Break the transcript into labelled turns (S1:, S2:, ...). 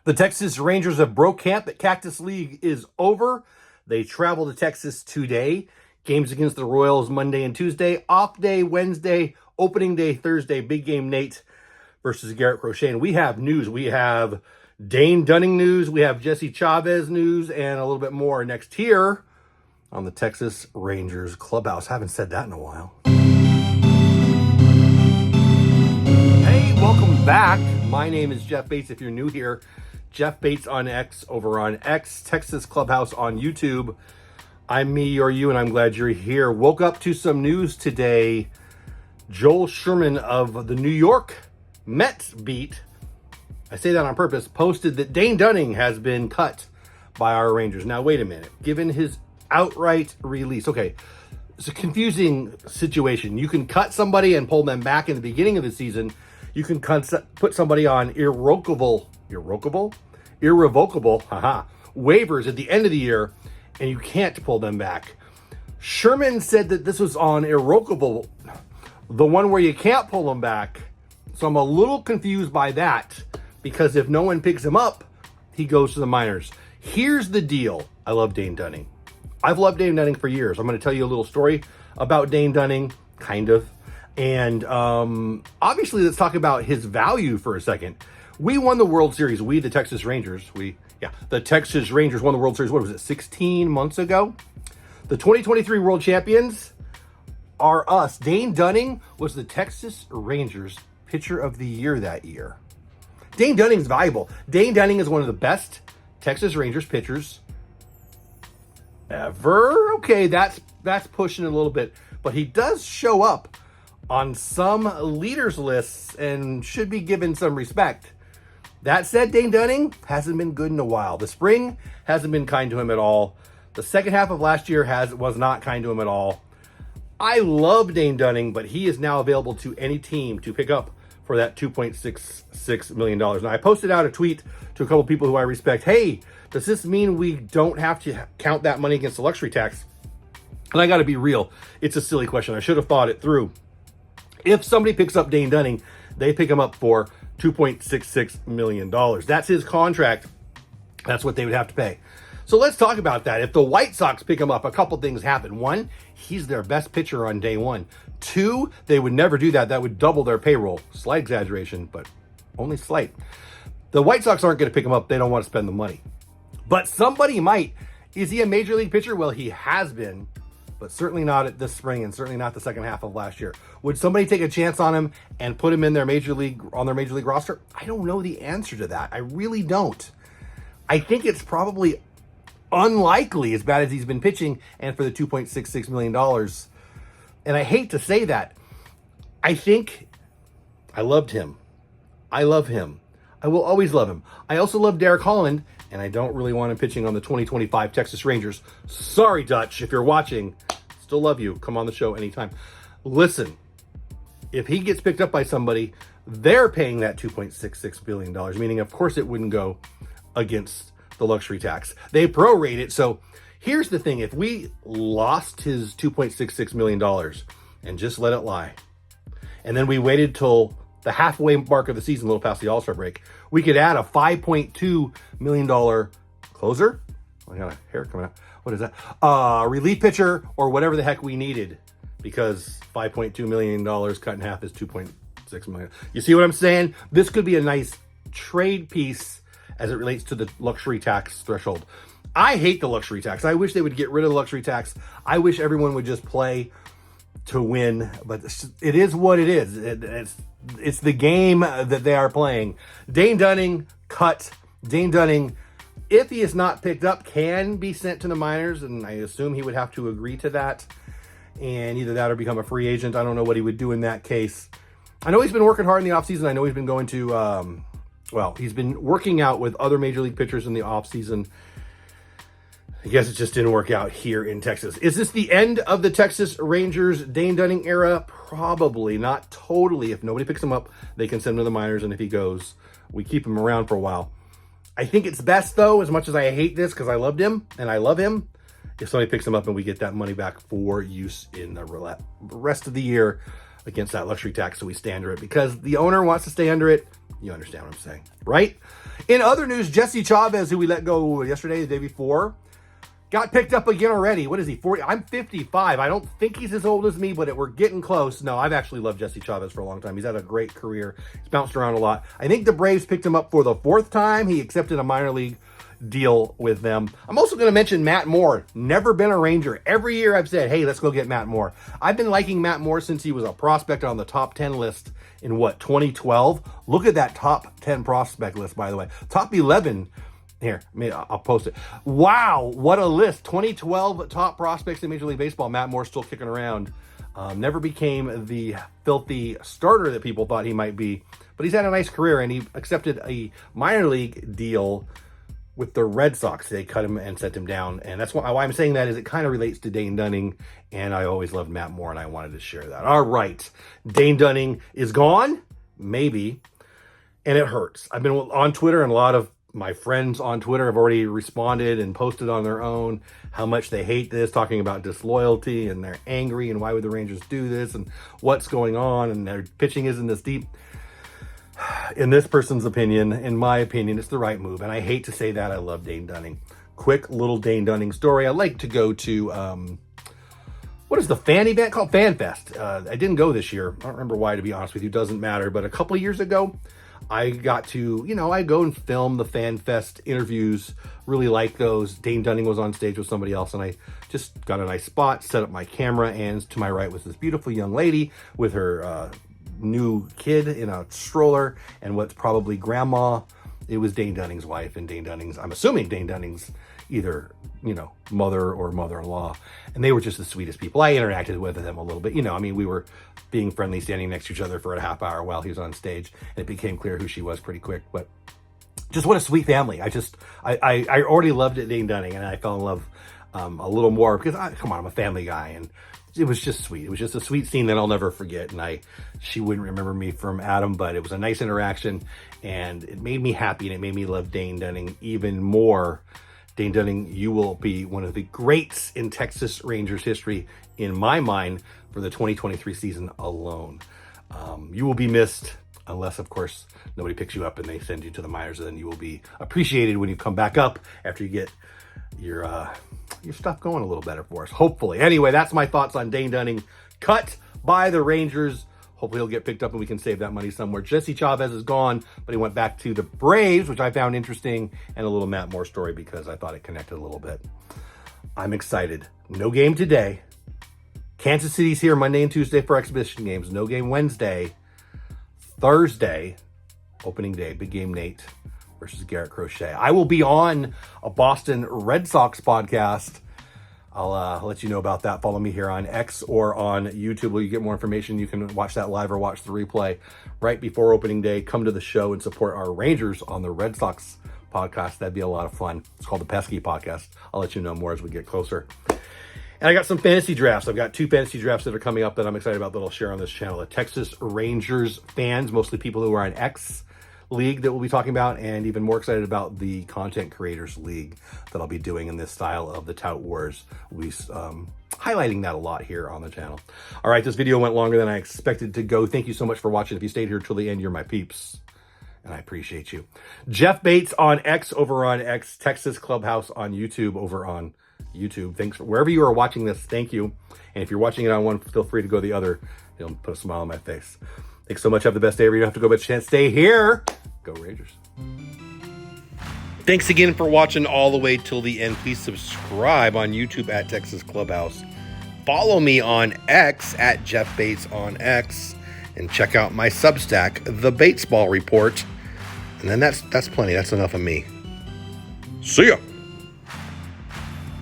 S1: The Texas Rangers of Bro Camp at Cactus League is over. They travel to Texas today. Games against the Royals Monday and Tuesday. Off day Wednesday. Opening day Thursday. Big game Nate versus Garrett Crochet. And we have news. We have Dane Dunning news. We have Jesse Chavez news. And a little bit more next here on the Texas Rangers Clubhouse. Haven't said that in a while. Hey, welcome back. My name is Jeff Bates. If you're new here, Jeff Bates on X over on X, Texas Clubhouse on YouTube. I'm me or you, and I'm glad you're here. Woke up to some news today. Joel Sherman of the New York Mets beat, I say that on purpose, posted that Dane Dunning has been cut by our Rangers. Now, wait a minute. Given his outright release, okay, it's a confusing situation. You can cut somebody and pull them back in the beginning of the season. You can put somebody on irrevocable waivers at the end of the year, and you can't pull them back. Sherman said that this was on irrevocable, the one where you can't pull them back. So I'm a little confused by that, because if no one picks him up, he goes to the minors. Here's the deal. I love Dane Dunning. I've loved Dane Dunning for years. I'm going to tell you a little story about Dane Dunning, kind of. And obviously, let's talk about his value for a second. We won the World Series. We, the Texas Rangers, the Texas Rangers won the World Series, what was it, 16 months ago? The 2023 World Champions are us. Dane Dunning was the Texas Rangers Pitcher of the Year that year. Dane Dunning's valuable. Dane Dunning is one of the best Texas Rangers pitchers ever. Okay, that's pushing it a little bit. But he does show up on some leaders lists and should be given some respect. That said, Dane Dunning hasn't been good in a while. The spring hasn't been kind to him at all. The second half of last year was not kind to him at all. I love Dane Dunning, but he is now available to any team to pick up for that $2.66 million. Now, I posted out a tweet to a couple people who I respect. Hey, does this mean we don't have to count that money against the luxury tax? And I got to be real. It's a silly question. I should have thought it through. If somebody picks up Dane Dunning, they pick him up for $2.66 million. That's his contract. That's what they would have to pay. So let's talk about that. If the White Sox pick him up, a couple things happen. One, he's their best pitcher on day one. Two, they would never do that. That would double their payroll. Slight exaggeration, but only slight. The White Sox aren't going to pick him up. They don't want to spend the money. But somebody might. Is he a major league pitcher? Well, he has been, but certainly not at this spring, and certainly not the second half of last year. Would somebody take a chance on him and put him in their major league roster? I don't know the answer to that. I really don't. I think it's probably unlikely, as bad as he's been pitching, and for the $2.66 million. And I hate to say that. I think I loved him. I love him. I will always love him. I also love Holland, and I don't really want him pitching on the 2025 Texas Rangers. Sorry, Dutch, if you're watching. Still love you. Come on the show anytime. Listen, if he gets picked up by somebody, they're paying that $2.66 billion, meaning, of course, it wouldn't go against the luxury tax. They prorate it. So here's the thing. If we lost his $2.66 million and just let it lie, and then we waited till the halfway mark of the season, a little past the All-Star break, we could add a $5.2 million closer. I got a hair coming out. What is that? Relief pitcher or whatever the heck we needed, because $5.2 million cut in half is $2.6 million. You see what I'm saying? This could be a nice trade piece as it relates to the luxury tax threshold. I hate the luxury tax. I wish they would get rid of the luxury tax. I wish everyone would just play to win, but it is what it is. It's the game that they are playing. Dane Dunning cut. Dane Dunning, if he is not picked up, can be sent to the minors, and I assume he would have to agree to that, and either that or become a free agent. I don't know what he would do in that case. I know he's been working hard in the offseason. I know he's been going to, he's been working out with other major league pitchers in the offseason. I guess it just didn't work out here in Texas. Is this the end of the Texas Rangers Dane Dunning era? Probably not totally. If nobody picks him up, they can send him to the minors, and if he goes, we keep him around for a while. I think it's best, though, as much as I hate this because I loved him and I love him, if somebody picks him up and we get that money back for use in the rest of the year against that luxury tax, so we stay under it. Because the owner wants to stay under it, You understand what I'm saying, right? In other news, Jesse Chavez, who we let go yesterday, the day before, got picked up again already. What is he, 40? I'm 55. I don't think he's as old as me, but we're getting close. No, I've actually loved Jesse Chavez for a long time. He's had a great career. He's bounced around a lot. I think the Braves picked him up for the 4th time. He accepted a minor league deal with them. I'm also going to mention Matt Moore. Never been a Ranger. Every year I've said, hey, let's go get Matt Moore. I've been liking Matt Moore since he was a prospect on the top 10 list in 2012? Look at that top 10 prospect list, by the way. Top 11. Here, I'll post it. Wow, what a list. 2012 top prospects in Major League Baseball. Matt Moore still kicking around. Never became the filthy starter that people thought he might be. But he's had a nice career, and he accepted a minor league deal with the Red Sox. They cut him and sent him down. And that's why I'm saying that is it kind of relates to Dane Dunning. And I always loved Matt Moore, and I wanted to share that. All right. Dane Dunning is gone. Maybe. And it hurts. I've been on Twitter, and a lot of my friends on Twitter have already responded and posted on their own how much they hate this, talking about disloyalty, and they're angry, and why would the Rangers do this, and what's going on, and their pitching isn't this deep. In this person's opinion, in my opinion, it's the right move. And I hate to say that. I love Dane Dunning. Quick little Dane Dunning story. I like to go to, what is the fan event called? Fan Fest. I didn't go this year. I don't remember why, to be honest with you. Doesn't matter. But a couple of years ago, I got to, I go and film the Fan Fest interviews. Really like those. Dane Dunning was on stage with somebody else, and I just got a nice spot, set up my camera, and to my right was this beautiful young lady with her new kid in a stroller, and what's probably grandma. It was Dane Dunning's wife, and I'm assuming Dane Dunning's either, mother or mother-in-law. And they were just the sweetest people. I interacted with them a little bit. We were being friendly, standing next to each other for a half hour while he was on stage. And it became clear who she was pretty quick. But just what a sweet family. I already loved it, Dane Dunning, and I fell in love a little more because, I'm a family guy, and it was just sweet. It was just a sweet scene that I'll never forget. And she wouldn't remember me from Adam, but it was a nice interaction, and it made me happy, and it made me love Dane Dunning even more. Dane Dunning, you will be one of the greats in Texas Rangers history, in my mind, for the 2023 season alone. You will be missed, unless, of course, nobody picks you up and they send you to the minors, and then you will be appreciated when you come back up after you get your stuff going a little better for us, hopefully. Anyway, that's my thoughts on Dane Dunning. Cut by the Rangers. Hopefully he'll get picked up and we can save that money somewhere. Jesse Chavez is gone, but he went back to the Braves, which I found interesting, and a little Matt Moore story because I thought it connected a little bit. I'm excited. No game today. Kansas City's here Monday and Tuesday for exhibition games. No game Wednesday. Thursday, opening day, big game Nate versus Garrett Crochet. I will be on a Boston Red Sox podcast. I'll let you know about that. Follow me here on X or on YouTube where you get more information. You can watch that live or watch the replay right before opening day. Come to the show and support our Rangers on the Red Sox podcast. That'd be a lot of fun. It's called the Pesky podcast. I'll let you know more as we get closer. And I got some fantasy drafts. I've got 2 fantasy drafts that are coming up that I'm excited about that I'll share on this channel. The Texas Rangers fans, mostly people who are in X League that we'll be talking about, and even more excited about the Content Creators League that I'll be doing in this style of the Tout Wars. We'll be highlighting that a lot here on the channel. All right, this video went longer than I expected to go. Thank you so much for watching. If you stayed here till the end, you're my peeps, and I appreciate you. Jeff Bates on X over on X, Texas Clubhouse on YouTube over on YouTube. Thanks for wherever you are watching this. Thank you. And if you're watching it on one, feel free to go to the other. It'll put a smile on my face. Thanks so much. Have the best day ever. You don't have to go, but chance. Stay here. Go Rangers. Thanks again for watching all the way till the end. Please subscribe on YouTube at Texas Clubhouse. Follow me on X at JeffBatesonX, and check out my Substack, The Batesball Report. And then that's plenty. That's enough of me. See ya.